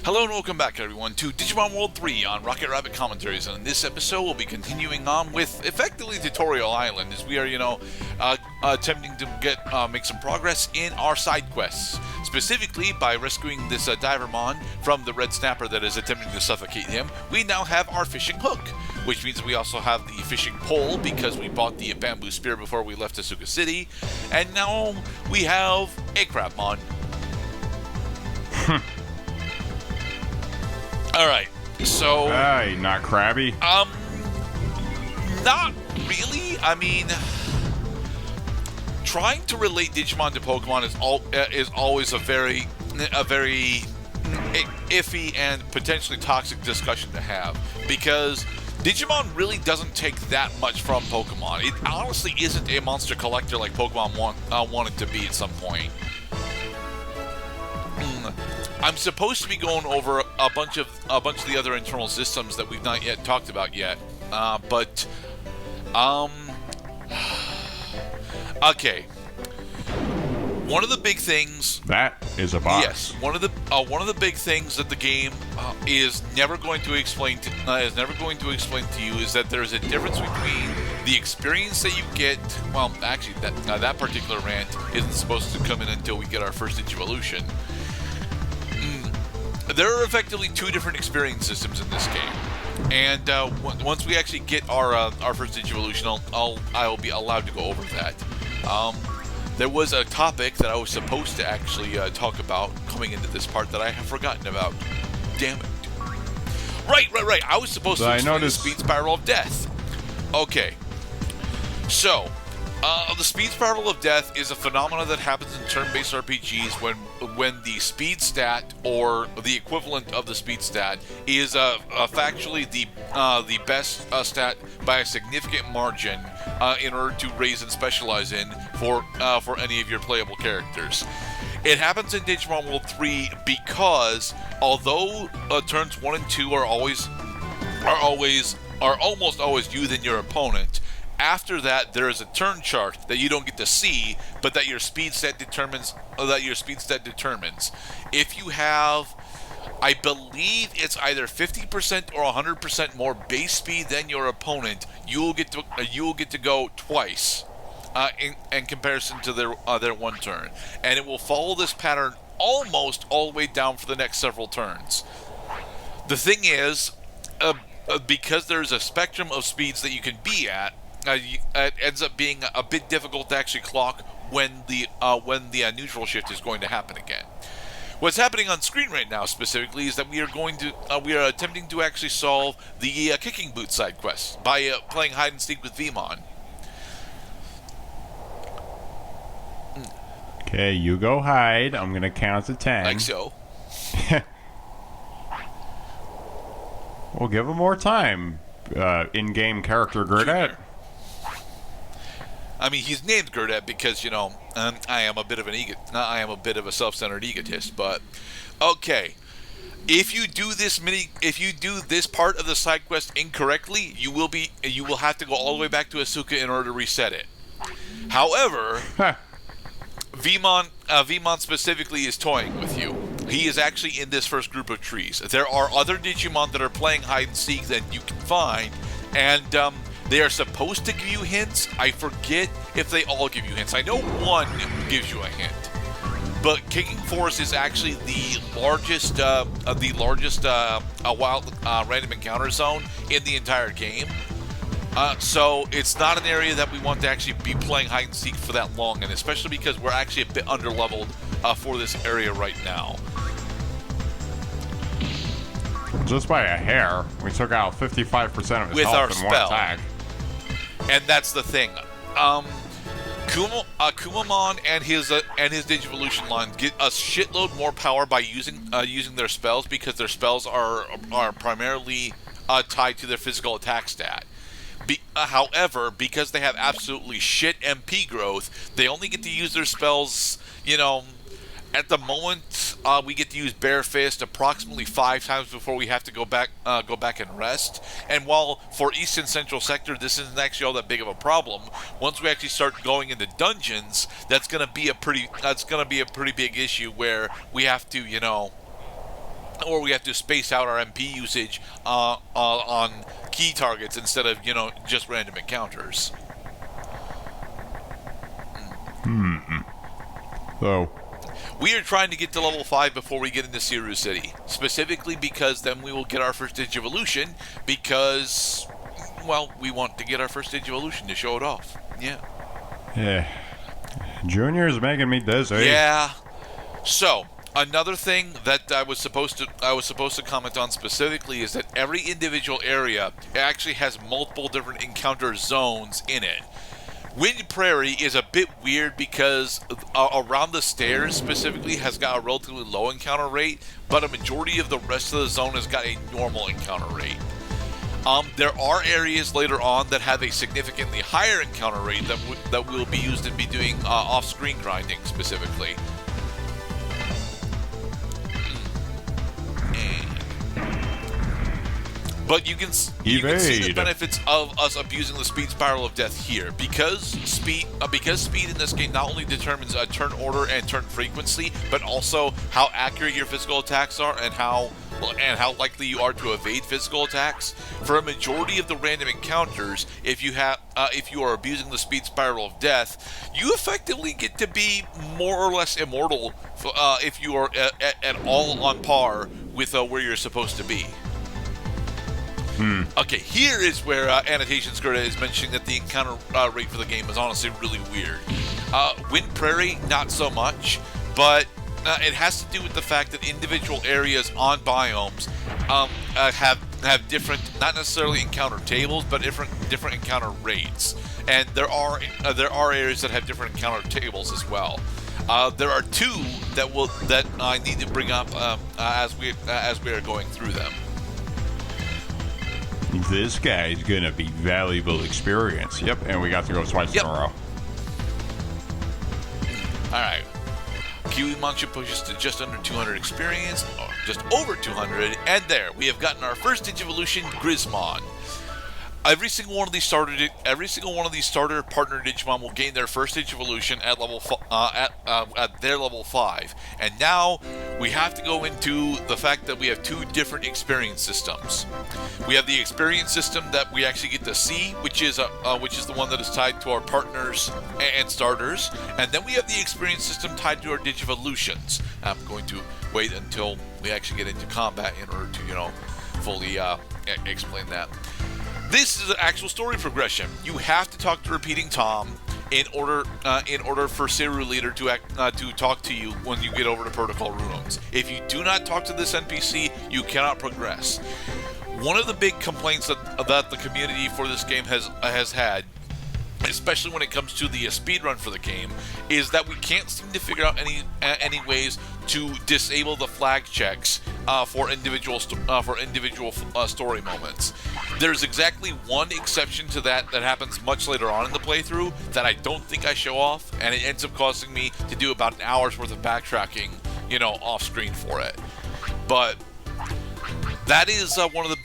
Hello and welcome back, everyone, to Digimon World 3 on Rocket Rabbit Commentaries. And in this episode, we'll be continuing on with, effectively, Tutorial Island, as we are, attempting to make some progress in our side quests. Specifically, by rescuing this Divermon from the red snapper that is attempting to suffocate him, we now have our fishing hook, which means we also have the fishing pole, because we bought the bamboo spear before we left Asuka City, and now we have a Crabmon. Alright, so... Hey, not crabby? Not really. I mean, trying to relate Digimon to Pokemon is always a very iffy and potentially toxic discussion to have, because Digimon really doesn't take that much from Pokemon. It honestly isn't a monster collector like Pokemon wanted to be at some point. I'm supposed to be going over a bunch of the other internal systems that we've not yet talked about yet, okay. One of the big things that is a box. Yes, one of the big things that the game is never going to explain to you is that there's a difference between the experience that you get. Well, actually, that particular rant isn't supposed to come in until we get our first Digivolution. There are effectively two different experience systems in this game, and once we actually get our first Digivolution, I'll be allowed to go over that. There was a topic that I was supposed to actually talk about coming into this part that I have forgotten about. Damn it! Right. I was supposed to explain the speed spiral of death. Okay, so the speed spiral of death is a phenomenon that happens in turn-based RPGs when the speed stat, or the equivalent of the speed stat, is factually the best stat by a significant margin in order to raise and specialize in for any of your playable characters. It happens in Digimon World 3 because although turns 1 and 2 are almost always you than your opponent, after that, there is a turn chart that you don't get to see, but that your speed stat determines. If you have, I believe it's either 50% or 100% more base speed than your opponent, you will get to go twice in comparison to their one turn, and it will follow this pattern almost all the way down for the next several turns. The thing is, because there's a spectrum of speeds that you can be at. It ends up being a bit difficult to actually clock when the neutral shift is going to happen again. What's happening on screen right now specifically is that we are attempting to actually solve the kicking boot side quest by playing hide and seek with Vmon. Okay, you go hide. I'm gonna count to 10. Like so. We'll give him more time. In-game character Gerdat. I mean, he's named Gerdat because, I am a bit of a self-centered egotist, but okay. If you do this part of the side quest incorrectly, you will have to go all the way back to Asuka in order to reset it. However, Vmon specifically is toying with you. He is actually in this first group of trees. There are other Digimon that are playing hide and seek that you can find, and they are supposed to give you hints. I forget if they all give you hints. I know one gives you a hint, but Kicking Forest is actually the largest wild random encounter zone in the entire game. So it's not an area that we want to actually be playing hide and seek for that long, and especially because we're actually a bit underleveled for this area right now. Just by a hair, we took out 55% of his with health our in spell. one attack. And that's the thing. Kumamon and his Digivolution line get a shitload more power by using their spells, because their spells are primarily tied to their physical attack stat. However, because they have absolutely shit MP growth, they only get to use their spells, at the moment, we get to use Bare Fist approximately 5 times before we have to go back and rest. And while for East and Central Sector this isn't actually all that big of a problem, once we actually start going into dungeons, that's gonna be a pretty big issue where we have to, or we have to space out our MP usage on key targets instead of, just random encounters. So, We are trying to get to level 5 before we get into Seiryu City. Specifically because then we will get our first Digivolution because, well, we want to get our first Digivolution to show it off. Yeah. Junior's making me dizzy. Yeah. So, another thing that I was supposed to comment on specifically is that every individual area actually has multiple different encounter zones in it. Wind Prairie is a bit weird because around the stairs specifically has got a relatively low encounter rate, but a majority of the rest of the zone has got a normal encounter rate. There are areas later on that have a significantly higher encounter rate that will be used to be doing off-screen grinding specifically. But you can see the benefits of us abusing the speed spiral of death here, because speed in this game not only determines turn order and turn frequency, but also how accurate your physical attacks are and how likely you are to evade physical attacks. For a majority of the random encounters, if you are abusing the speed spiral of death, you effectively get to be more or less immortal if you are at all on par with where you're supposed to be. Okay, here is where Annotations Gerdat is mentioning that the encounter rate for the game is honestly really weird. Wind Prairie, not so much, but it has to do with the fact that individual areas on biomes have different, not necessarily encounter tables, but different encounter rates. And there are areas that have different encounter tables as well. There are two that I need to bring up as we are going through them. This guy's gonna be valuable experience. Yep, and we got to go twice in a row. Alright. Kiwi Mancha pushes to just under 200 experience, or just over 200, and there, we have gotten our first Digivolution, Grismon. Every single one of these starter partner Digimon will gain their first Digivolution at their level 5. And now we have to go into the fact that we have two different experience systems. We have the experience system that we actually get to see, which is the one that is tied to our partners and starters, and then we have the experience system tied to our Digivolutions. I'm going to wait until we actually get into combat in order to, fully explain that. This is an actual story progression. You have to talk to Repeating Tom in order for Seiryu Leader to talk to you when you get over to Protocol Ruins. If you do not talk to this NPC, you cannot progress. One of the big complaints that the community for this game has had, especially when it comes to the speedrun for the game, is that we can't seem to figure out any ways to disable the flag checks for individual story moments. There's exactly one exception to that happens much later on in the playthrough that I don't think I show off, and it ends up causing me to do about an hour's worth of backtracking, off screen for it. But that is one of the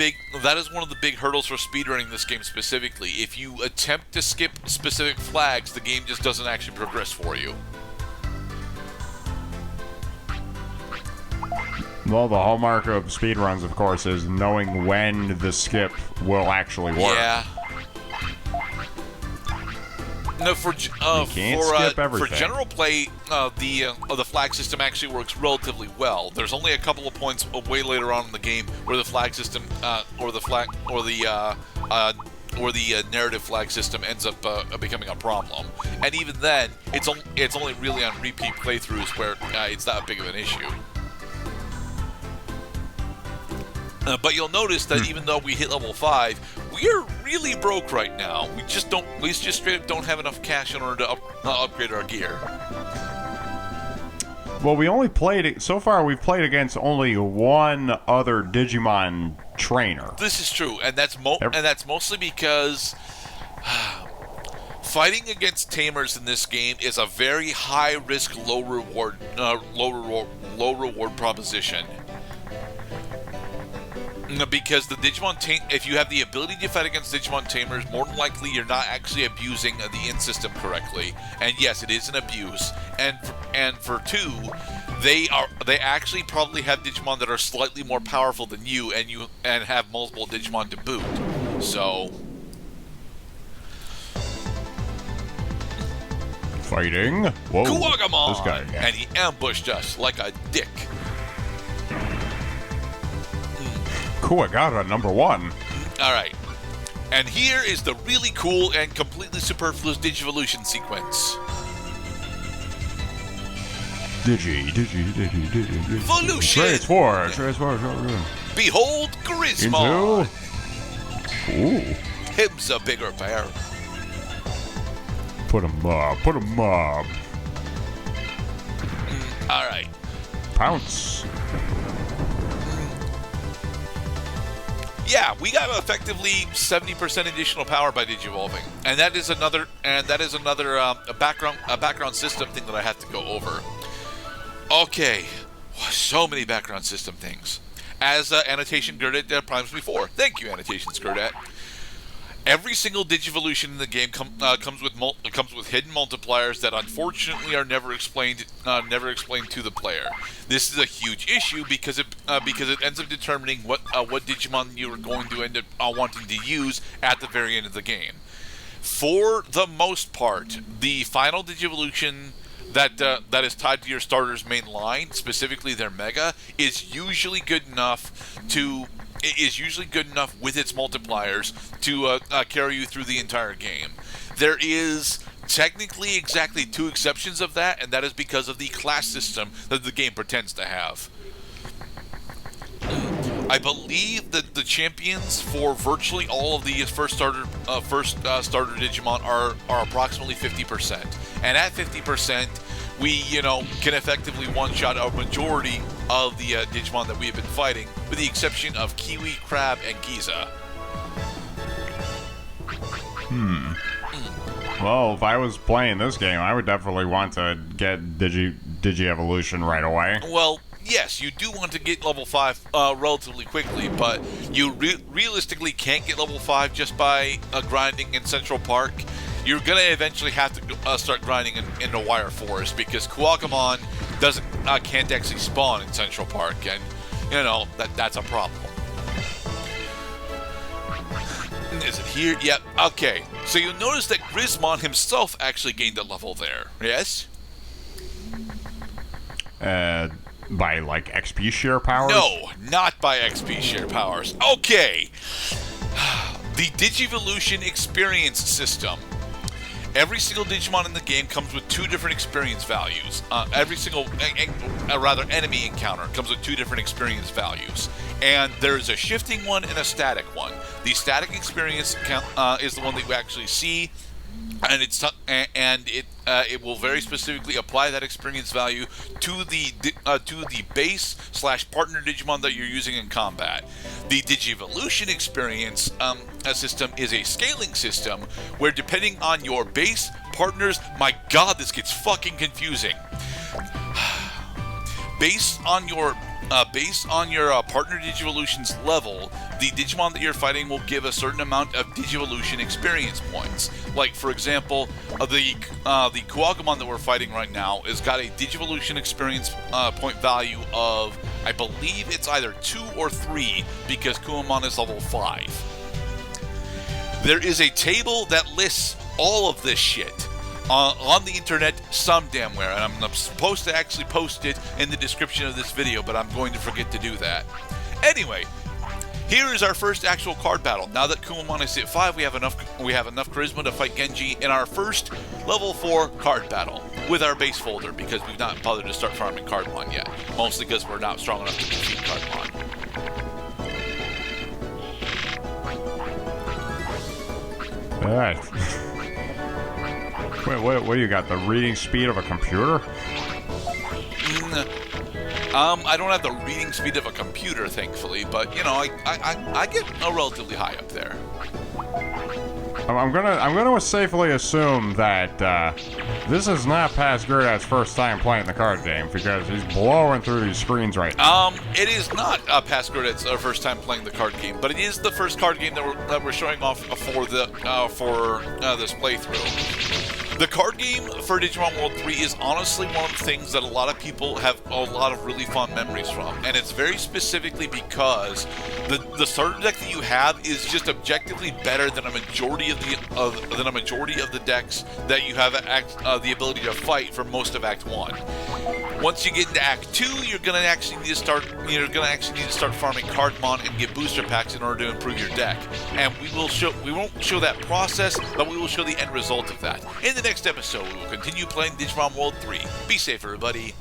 big hurdles for speedrunning this game specifically. If you attempt to skip specific flags, the game just doesn't actually progress for you. Well, the hallmark of speedruns, of course, is knowing when the skip will actually work. Yeah. No, for general play, the flag system actually works relatively well. There's only a couple of points way later on in the game where the flag system, or the narrative flag system ends up becoming a problem. And even then, it's only really on repeat playthroughs where it's that big of an issue. But you'll notice that even though we hit level 5, we are really broke right now. We just straight up don't have enough cash in order to upgrade our gear. Well, so far we've played against only one other Digimon trainer. This is true, and that's mostly because fighting against tamers in this game is a very high risk, low reward proposition. Because the Digimon if you have the ability to fight against Digimon tamers, more than likely you're not actually abusing the in system correctly. And yes, it is an abuse. And for two, They actually probably have Digimon that are slightly more powerful than you and have multiple Digimon to boot. So Fighting. Whoa. Kuwagamon! This guy. And he ambushed us like a dick. Kuwagata #1. Alright. And here is the really cool and completely superfluous Digivolution sequence. Digi. Evolution! Transform. Behold Grismon! Ooh. Him's a bigger bear. Put him up. Alright. Pounce. Yeah, we got effectively 70% additional power by digivolving, and that is another a background system thing that I have to go over. Okay, so many background system things. As annotation Gerdat primes me for. Thank you, annotations Gerdat. Every single Digivolution in the game comes with hidden multipliers that unfortunately are never explained to the player. This is a huge issue because it ends up determining what Digimon you are going to end up wanting to use at the very end of the game. For the most part, the final Digivolution that is tied to your starter's main line, specifically their Mega, is usually good enough with its multipliers to carry you through the entire game. There is technically exactly 2 exceptions of that, and that is because of the class system that the game pretends to have. I believe that the champions for virtually all of the first starter Digimon are approximately 50%, and at 50%, we can effectively one-shot a majority of the Digimon that we have been fighting, with the exception of Kiwi, Crab, and Giza. Well, if I was playing this game, I would definitely want to get Digi-Evolution right away. Well, yes, you do want to get level 5 relatively quickly, but you realistically can't get level 5 just by grinding in Central Park. You're going to eventually have to start grinding in the Wire Forest, because Kuwagamon can't actually spawn in Central Park, and, that's a problem. Is it here? Yep. Okay. So you'll notice that Grismon himself actually gained a level there. Yes? By, like, XP share powers? No, not by XP share powers. Okay. The Digivolution experience system. Every single Digimon in the game comes with 2 different experience values. Every single, enemy encounter comes with 2 different experience values. And there's a shifting one and a static one. The static experience is the one that you actually see, and it will very specifically apply that experience value to the base / partner Digimon that you're using in combat. The Digivolution experience system is a scaling system where, depending on your base partners, my god, this gets fucking confusing. Based on your partner Digivolution's level, the Digimon that you're fighting will give a certain amount of Digivolution experience points. Like, for example, the Kuwagamon that we're fighting right now has got a Digivolution experience point value of, I believe it's either 2 or 3, because Kuwamon is level 5. There is a table that lists all of this shit on the internet some damn where, and I'm supposed to actually post it in the description of this video, but I'm going to forget to do that. Anyway, here is our first actual card battle. Now that Kuwamon is at 5, we have enough charisma to fight Genji in our first level 4 card battle with our base folder, because we've not bothered to start farming Cardmon yet, mostly because we're not strong enough to defeat Cardmon. Alright. Wait, what do you got? The reading speed of a computer? I don't have the reading speed of a computer, thankfully, but I get relatively high up there. I'm gonna safely assume that this is not past Gerdat's first time playing the card game, because he's blowing through these screens right now. It is not past Gerdat's first time playing the card game, but it is the first card game that we're showing off for this playthrough. The card game for Digimon World 3 is honestly one of the things that a lot of people have a lot of really fond memories from, and it's very specifically because the starter deck that you have is just objectively better than a majority of the decks that you have the ability to fight for most of Act 1. Once you get into Act 2, you're gonna actually need to start farming Cardmon and get booster packs in order to improve your deck. And we won't show that process, but we will show the end result of that. In the next episode, we will continue playing Digimon World 3. Be safe, everybody.